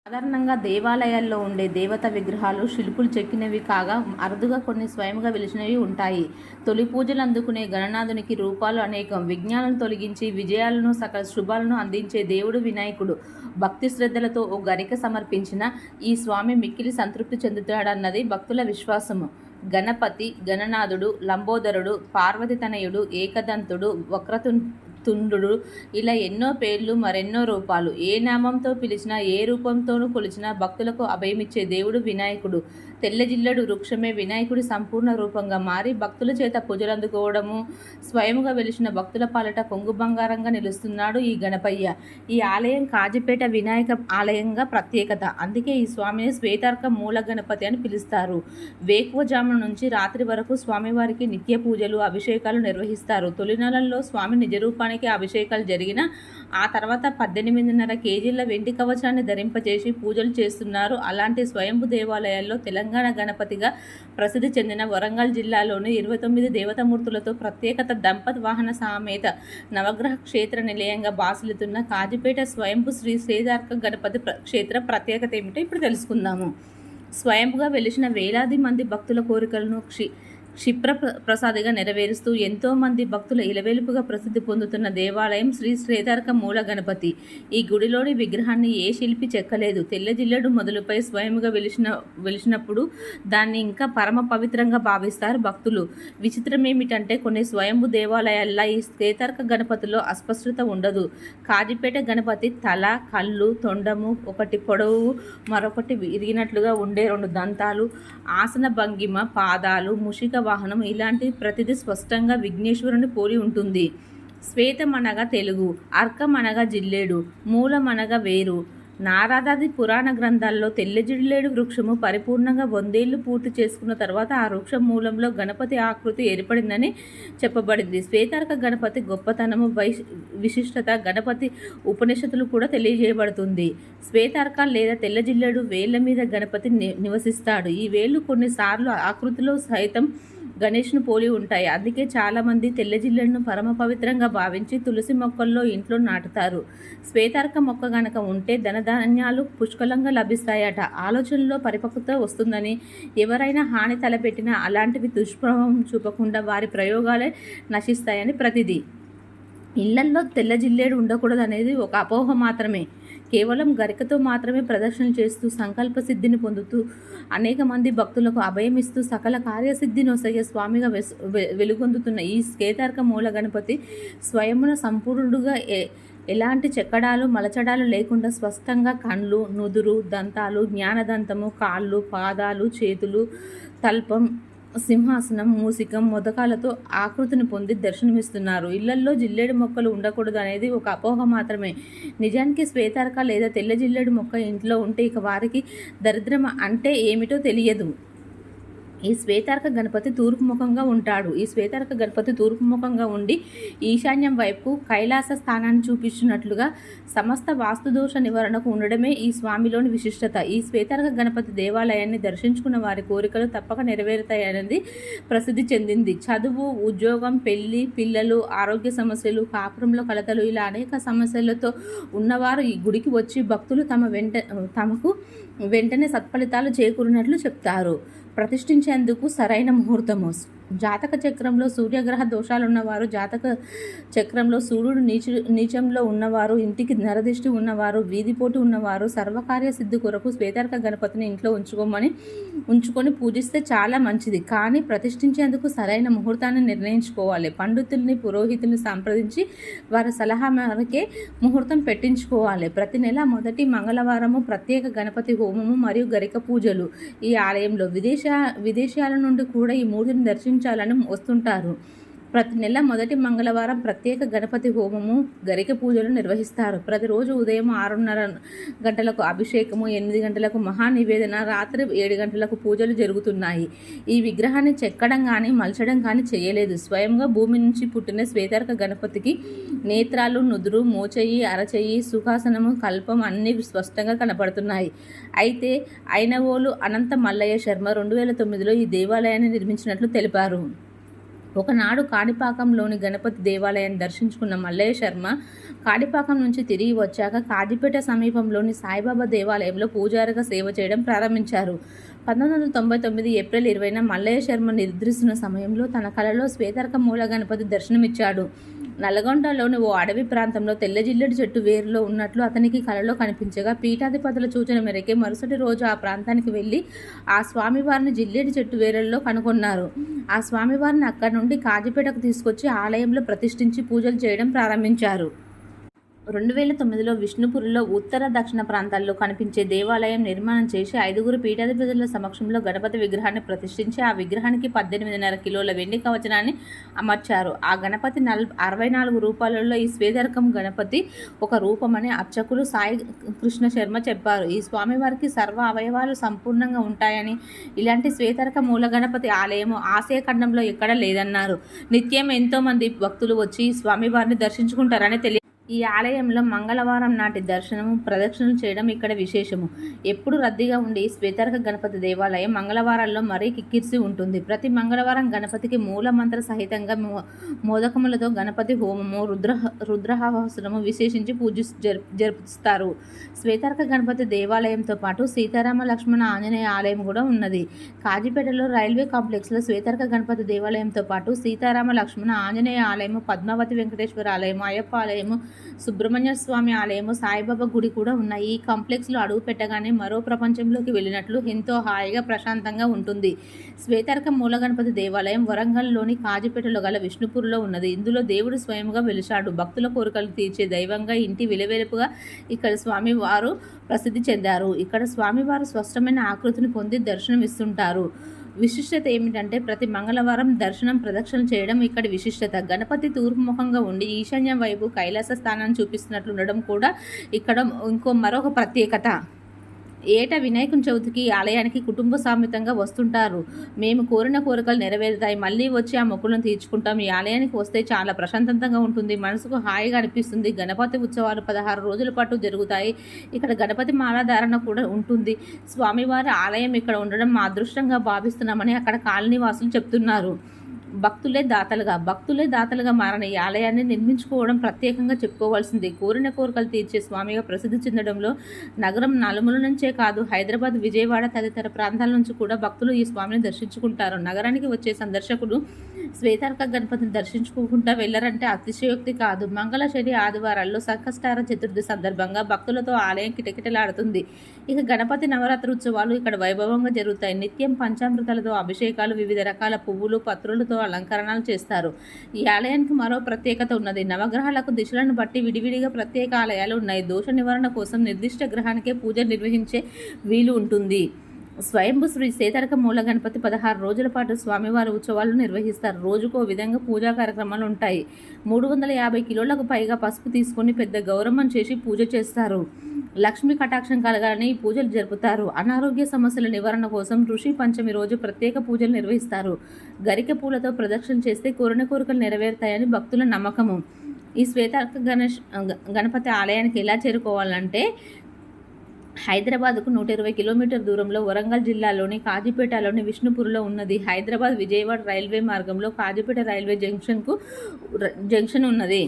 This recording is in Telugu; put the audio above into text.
సాధారణంగా దేవాలయాల్లో ఉండే దేవత విగ్రహాలు శిల్పులు చెక్కినవి కాగా అరుదుగా కొన్ని స్వయంగా వెలిసినవి ఉంటాయి. తొలి పూజలు అందుకునే గణనాథునికి రూపాలు అనేకం. విఘ్నాలను తొలగించి విజయాలను సకల శుభాలను అందించే దేవుడు వినాయకుడు. భక్తి శ్రద్ధలతో ఓ గరిక సమర్పించిన ఈ స్వామి మిక్కిలి సంతృప్తి చెందుతాడన్నది భక్తుల విశ్వాసము. గణపతి, గణనాథుడు, లంబోదరుడు, పార్వతి తనయుడు, ఏకదంతుడు, తుండు ఇలా ఎన్నో పేర్లు, మరెన్నో రూపాలు. ఏ నామంతో పిలిచినా, ఏ రూపంతోనూ కొలిచినా భక్తులకు అభయమిచ్చే దేవుడు వినాయకుడు. తెల్లజిల్లెడు వృక్షమే వినాయకుడి సంపూర్ణ రూపంగా మారి భక్తుల చేత పూజలందుకోవడము, స్వయముగా వెలిసిన భక్తుల పాలట కొంగు బంగారంగా నిలుస్తున్నాడు ఈ గణపయ్య. ఈ ఆలయం కాజిపేట వినాయక ఆలయంగా ప్రత్యేకత. అందుకే ఈ స్వామిని శ్వేతార్క మూల గణపతి అని పిలుస్తారు. వేకువజామున నుంచి రాత్రి వరకు స్వామివారికి నిత్య పూజలు, అభిషేకాలు నిర్వహిస్తారు. తొలినాళ్ళలో స్వామి నిజరూపానికి అభిషేకాలు జరిగిన ఆ తర్వాత 18.5 కేజీల వెండి కవచాన్ని ధరింపచేసి పూజలు చేస్తున్నారు. అలాంటి స్వయంభు దేవాలయాల్లో తెలంగాణ గణపతిగా ప్రసిద్ధి చెందిన వరంగల్ జిల్లాలోని 29 దేవతామూర్తులతో ప్రత్యేకత దంపత్ వాహన సామేత నవగ్రహ క్షేత్ర నిలయంగా బాసిల్లుతున్న కాజిపేట స్వయంభు శ్రీ శ్వేతార్క గణపతి క్షేత్ర ప్రత్యేకత ఏమిటో ఇప్పుడు తెలుసుకుందాము. స్వయంభుగా వెలిసిన వేలాది మంది భక్తుల కోరికలను క్షిప్ర ప్రసాదిగా నెరవేరుస్తూ ఎంతోమంది భక్తుల ఇలవేలుపుగా ప్రసిద్ధి పొందుతున్న దేవాలయం శ్రీ శ్వేతార్క మూల గణపతి. ఈ గుడిలోని విగ్రహాన్ని ఏ శిల్పి చెక్కలేదు. తెల్లజిల్లెడు మొదలుపై స్వయంగా వెలిసినప్పుడు దాన్ని ఇంకా పరమ పవిత్రంగా భావిస్తారు భక్తులు. విచిత్రమేమిటంటే కొన్ని స్వయంభు దేవాలయాల్లో ఈ శ్వేతార్క గణపతిలో అస్పష్టత ఉండదు. కాజిపేట గణపతి తల, కళ్ళు, తొండము, ఒకటి పొడవు, మరొకటి విరిగినట్లుగా ఉండే 2 దంతాలు, ఆసన భంగిమ, పాదాలు, ముషిక వాహనం ఇలాంటి ప్రతిదీ స్పష్టంగా విఘ్నేశ్వరుని పోలి ఉంటుంది. శ్వేతం అనగా తెలుగు, అర్కం అనగా జిల్లేడు, మూలం అనగా వేరు. నారదాది పురాణ గ్రంథాల్లో తెల్లజిల్లేడు వృక్షము పరిపూర్ణంగా 100 ఏళ్లు పూర్తి చేసుకున్న తర్వాత ఆ వృక్షం మూలంలో గణపతి ఆకృతి ఏర్పడిందని చెప్పబడింది. శ్వేతార్క గణపతి గొప్పతనము, విశిష్టత గణపతి ఉపనిషత్తులు కూడా తెలియజేయబడుతుంది. శ్వేతార్క లేదా తెల్లజిల్లేడు వేళ్ల మీద గణపతి నివసిస్తాడు. ఈ వేళ్లు కొన్నిసార్లు ఆకృతిలో సైతం గణేష్ను పోలి ఉంటాయి. అందుకే చాలామంది తెల్లజిల్లెడును పరమ పవిత్రంగా భావించి తులసి మొక్కల్లో ఇంట్లో నాటుతారు. శ్వేతార్క మొక్క గనక ఉంటే ధనధాన్యాలు పుష్కలంగా లభిస్తాయట. ఆలోచనలో పరిపక్వత వస్తుందని, ఎవరైనా హాని తలపెట్టినా అలాంటివి దుష్ప్రభావం చూపకుండా వారి ప్రయోగాలే నశిస్తాయని ప్రతిదీ. ఇళ్లల్లో తెల్లజిల్లేడు ఉండకూడదు అనేది ఒక అపోహ మాత్రమే. కేవలం గరికతో మాత్రమే ప్రదర్శనలు చేస్తూ సంకల్ప సిద్ధిని పొందుతూ అనేక మంది భక్తులకు అభయమిస్తూ సకల కార్యసిద్ధిని ఒసగే స్వామిగా వెలుగొందుతున్న ఈ శ్వేతార్క మూల గణపతి స్వయమున సంపూర్ణుడుగా ఎలాంటి చెక్కడాలు, మలచడాలు లేకుండా స్పష్టంగా కళ్ళు, నుదురు, దంతాలు, జ్ఞానదంతము, కాళ్ళు, పాదాలు, చేతులు, తల్పం, సింహాసనం, మూసికం, మొదకాలతో ఆకృతిని పొంది దర్శనమిస్తున్నారు. ఇళ్లల్లో జిల్లేడు మొక్కలు ఉండకూడదు అనేది ఒక అపోహ మాత్రమే. నిజానికి శ్వేతార్క లేదా తెల్ల జిల్లేడు మొక్క ఇంట్లో ఉంటే ఇక వారికి దరిద్రం అంటే ఏమిటో తెలియదు. ఈ శ్వేతార్క గణపతి తూర్పుముఖంగా ఉంటాడు. ఈ శ్వేతార్క గణపతి తూర్పుముఖంగా ఉండి ఈశాన్యం వైపు కైలాస స్థానాన్ని చూపించినట్లుగా సమస్త వాస్తుదోష నివారణకు ఉండడమే ఈ స్వామిలోని విశిష్టత. ఈ శ్వేతార్క గణపతి దేవాలయాన్ని దర్శించుకున్న వారి కోరికలు తప్పక నెరవేరుతాయనేది ప్రసిద్ధి చెందింది. చదువు, ఉద్యోగం, పెళ్లి, పిల్లలు, ఆరోగ్య సమస్యలు, కాపురంలో కలతలు ఇలా అనేక సమస్యలతో ఉన్నవారు ఈ గుడికి వచ్చి భక్తులు తమకు వెంటనే సత్ఫలితాలు చేకూరినట్లు చెప్తారు. ప్రతిష్ఠించేందుకు సరైన ముహూర్తము. జాతక చక్రంలో సూర్యగ్రహ దోషాలున్నవారు, జాతక చక్రంలో సూర్యుడు నీచంలో ఉన్నవారు, ఇంటికి నరదిష్టి ఉన్నవారు, వీధిపోటు ఉన్నవారు సర్వకార్య సిద్ధి కొరకు శ్వేతార్క గణపతిని ఇంట్లో ఉంచుకొని పూజిస్తే చాలా మంచిది. కానీ ప్రతిష్ఠించేందుకు సరైన ముహూర్తాన్ని నిర్ణయించుకోవాలి. పండితుల్ని, పురోహితుల్ని సంప్రదించి వారి సలహా మేరకే ముహూర్తం పెట్టించుకోవాలి. ప్రతి నెల మొదటి మంగళవారము ప్రత్యేక గణపతి హోమము మరియు గరిక పూజలు. ఈ ఆలయంలో విదేశాల నుండి కూడా ఈ మూర్తిని దర్శించాలని వస్తుంటారు. ప్రతి నెల మొదటి మంగళవారం ప్రత్యేక గణపతి హోమము, గరిక పూజలు నిర్వహిస్తారు. ప్రతిరోజు ఉదయం 6:30 గంటలకు అభిషేకము, 8 గంటలకు మహానివేదన, రాత్రి 7 గంటలకు పూజలు జరుగుతున్నాయి. ఈ విగ్రహాన్ని చెక్కడం కానీ మలచడం కానీ చేయలేదు. స్వయంగా భూమి నుంచి పుట్టిన శ్వేతార్క గణపతికి నేత్రాలు, నుదురు, మోచెయ్యి, అరచెయ్యి, సుఖాసనము, కల్పం అన్నీ స్పష్టంగా కనపడుతున్నాయి. అయితే ఐనవోలు అనంత మల్లయ్య శర్మ 2009లో ఈ దేవాలయాన్ని నిర్మించినట్లు తెలిపారు. ఒకనాడు కాణిపాకంలోని గణపతి దేవాలయాన్ని దర్శించుకున్న మల్లయ్య శర్మ కాణిపాకం నుంచి తిరిగి వచ్చాక కాజీపేట సమీపంలోని సాయిబాబా దేవాలయంలో పూజారిగా సేవ చేయడం ప్రారంభించారు. 1999 ఏప్రిల్ 20న మల్లయ్య శర్మ నిద్రిస్తున్న సమయంలో తన కలలో శ్వేతార్క మూల గణపతి దర్శనమిచ్చాడు. నల్గొండలోని ఓ అడవి ప్రాంతంలో తెల్ల జిల్లెడు చెట్టు వేరులో ఉన్నట్లు అతనికి కలలో కనిపించగా పీఠాధిపతుల సూచన మేరకే మరుసటి రోజు ఆ ప్రాంతానికి వెళ్ళి ఆ స్వామివారిని జిల్లెడు చెట్టు వేరులో కనుగొన్నారు. ఆ స్వామివారిని అక్కడి నుండి కాజీపేటకు తీసుకొచ్చి ఆలయంలో ప్రతిష్ఠించి పూజలు చేయడం ప్రారంభించారు. 2009లో విష్ణుపురిలో ఉత్తర దక్షిణ ప్రాంతాల్లో కనిపించే దేవాలయం నిర్మాణం చేసి 5గురు పీఠాధిపతుల సమక్షంలో గణపతి విగ్రహాన్ని ప్రతిష్ఠించి ఆ విగ్రహానికి 18.5 కిలోల వెండి కవచనాన్ని అమర్చారు. ఆ గణపతి 64 రూపాలలో ఈ శ్వేతార్కం గణపతి ఒక రూపమని అర్చకులు సాయి కృష్ణ శర్మ చెప్పారు. ఈ స్వామివారికి సర్వ అవయవాలు సంపూర్ణంగా ఉంటాయని, ఇలాంటి శ్వేతార్క మూల గణపతి ఆలయము ఆసియా ఖండంలో ఎక్కడా లేదన్నారు. నిత్యం ఎంతోమంది భక్తులు వచ్చి స్వామివారిని దర్శించుకుంటారని ఈ ఆలయంలో మంగళవారం నాటి దర్శనము, ప్రదక్షిణలు చేయడం ఇక్కడ విశేషము. ఎప్పుడు రద్దీగా ఉండి శ్వేతార్క గణపతి దేవాలయం మంగళవారాల్లో మరీ కిక్కిరిసి ఉంటుంది. ప్రతి మంగళవారం గణపతికి మూల మంత్ర సహితంగా మోదకములతో గణపతి హోమము, రుద్రహావసనము విశేషించి జరుపుతారు. శ్వేతార్క గణపతి దేవాలయంతో పాటు సీతారామ లక్ష్మణ ఆంజనేయ ఆలయం కూడా ఉన్నది. కాజీపేటలో రైల్వే కాంప్లెక్స్లో శ్వేతార్క గణపతి దేవాలయంతో పాటు సీతారామ లక్ష్మణ ఆంజనేయ ఆలయము, పద్మావతి వెంకటేశ్వర ఆలయము, అయ్యప్ప ఆలయము, సుబ్రహ్మణ్య స్వామి ఆలయము, సాయిబాబా గుడి కూడా ఉన్నాయి. ఈ కాంప్లెక్స్లో అడుగు పెట్టగానే మరో ప్రపంచంలోకి వెళ్ళినట్లు ఎంతో హాయిగా ప్రశాంతంగా ఉంటుంది. శ్వేతార్క మూల గణపతి దేవాలయం వరంగల్లోని కాజీపేటలో గల విష్ణుపూర్లో ఉన్నది. ఇందులో దేవుడు స్వయంగా వెలిశాడు. భక్తుల కోరికలు తీర్చే దైవంగా ఇంటి విలవెలుపుగా ఇక్కడ స్వామివారు ప్రసిద్ధి చెందారు. ఇక్కడ స్వామివారు స్పష్టమైన ఆకృతిని పొంది దర్శనం ఇస్తుంటారు. విశిష్టత ఏమిటంటే ప్రతి మంగళవారం దర్శనం, ప్రదక్షిణలు చేయడం ఇక్కడి విశిష్టత. గణపతి తూర్పుముఖంగా ఉండి ఈశాన్యం వైపు కైలాస స్థానాన్ని చూపిస్తున్నట్లు ఉండడం కూడా ఇక్కడ మరొక ప్రత్యేకత. ఏటా వినాయకుని చవితికి ఆలయానికి కుటుంబ సమేతంగా వస్తుంటారు. మేము కోరిన కోరికలు నెరవేరుతాయి, మళ్ళీ వచ్చి ఆ మొక్కులను తీర్చుకుంటాం. ఈ ఆలయానికి వస్తే చాలా ప్రశాంతంగా ఉంటుంది, మనసుకు హాయిగా అనిపిస్తుంది. గణపతి ఉత్సవాలు 16 రోజుల పాటు జరుగుతాయి. ఇక్కడ గణపతి మాలాధారణ కూడా ఉంటుంది. స్వామివారి ఆలయం ఇక్కడ ఉండడం మా అదృష్టంగా భావిస్తున్నామని అక్కడ కాలనీ వాసులు చెప్తున్నారు. భక్తులే దాతలుగా మారిన ఈ ఆలయాన్ని నిర్మించుకోవడం ప్రత్యేకంగా చెప్పుకోవాల్సింది. కోరిన కోరికలు తీర్చే స్వామిగా ప్రసిద్ధి చెందడంలో నగరం నలుమూల నుంచే కాదు, హైదరాబాద్, విజయవాడ తదితర ప్రాంతాల నుంచి కూడా భక్తులు ఈ స్వామిని దర్శించుకుంటారు. నగరానికి వచ్చే సందర్శకులు శ్వేతార్క గణపతిని దర్శించుకోకుండా వెళ్లరంటే అతిశయోక్తి కాదు. మంగళ-శని ఆదివారాల్లో సంకష్టహార చతుర్థి సందర్భంగా భక్తులతో ఆలయం కిటకిటలాడుతుంది. ఇక గణపతి నవరాత్రి ఉత్సవాలు ఇక్కడ వైభవంగా జరుగుతాయి. నిత్యం పంచామృతాలతో అభిషేకాలు, వివిధ రకాల పువ్వులు, పత్రులతో అలంకరణలు చేస్తారు. ఈ ఆలయానికి మరో ప్రత్యేకత ఉన్నది. నవగ్రహాలకు దిశలను బట్టి విడివిడిగా ప్రత్యేక ఆలయాలు ఉన్నాయి. దోష నివారణ కోసం నిర్దిష్ట గ్రహానికే పూజ నిర్వహించే వీలు ఉంటుంది. స్వయంభు శ్రీ శ్వేతార్క మూల గణపతి 16 రోజుల పాటు స్వామివారి ఉత్సవాలు నిర్వహిస్తారు. రోజుకో విధంగా పూజా కార్యక్రమాలు ఉంటాయి. 350 కిలోలకు పైగా పసుపు తీసుకొని పెద్ద గౌరమ్మను చేసి పూజ చేస్తారు. లక్ష్మీ కటాక్షం కలగాలని ఈ పూజలు జరుపుతారు. అనారోగ్య సమస్యల నివారణ కోసం ఋషి పంచమి రోజు ప్రత్యేక పూజలు నిర్వహిస్తారు. గరిక పూలతో ప్రదక్షిణ చేస్తే కోరిన కోరికలు నెరవేరుతాయని భక్తుల నమ్మకము. ఈ శ్వేతార్క గణపతి ఆలయానికి ఎలా చేరుకోవాలంటే హైదరాబాద్కు 120 కిలోమీటర్ దూరంలో వరంగల్ జిల్లాలోని కాజీపేటలోని విష్ణుపూర్లో ఉన్నది. హైదరాబాద్ విజయవాడ రైల్వే మార్గంలో కాజీపేట రైల్వే జంక్షన్ ఉన్నది.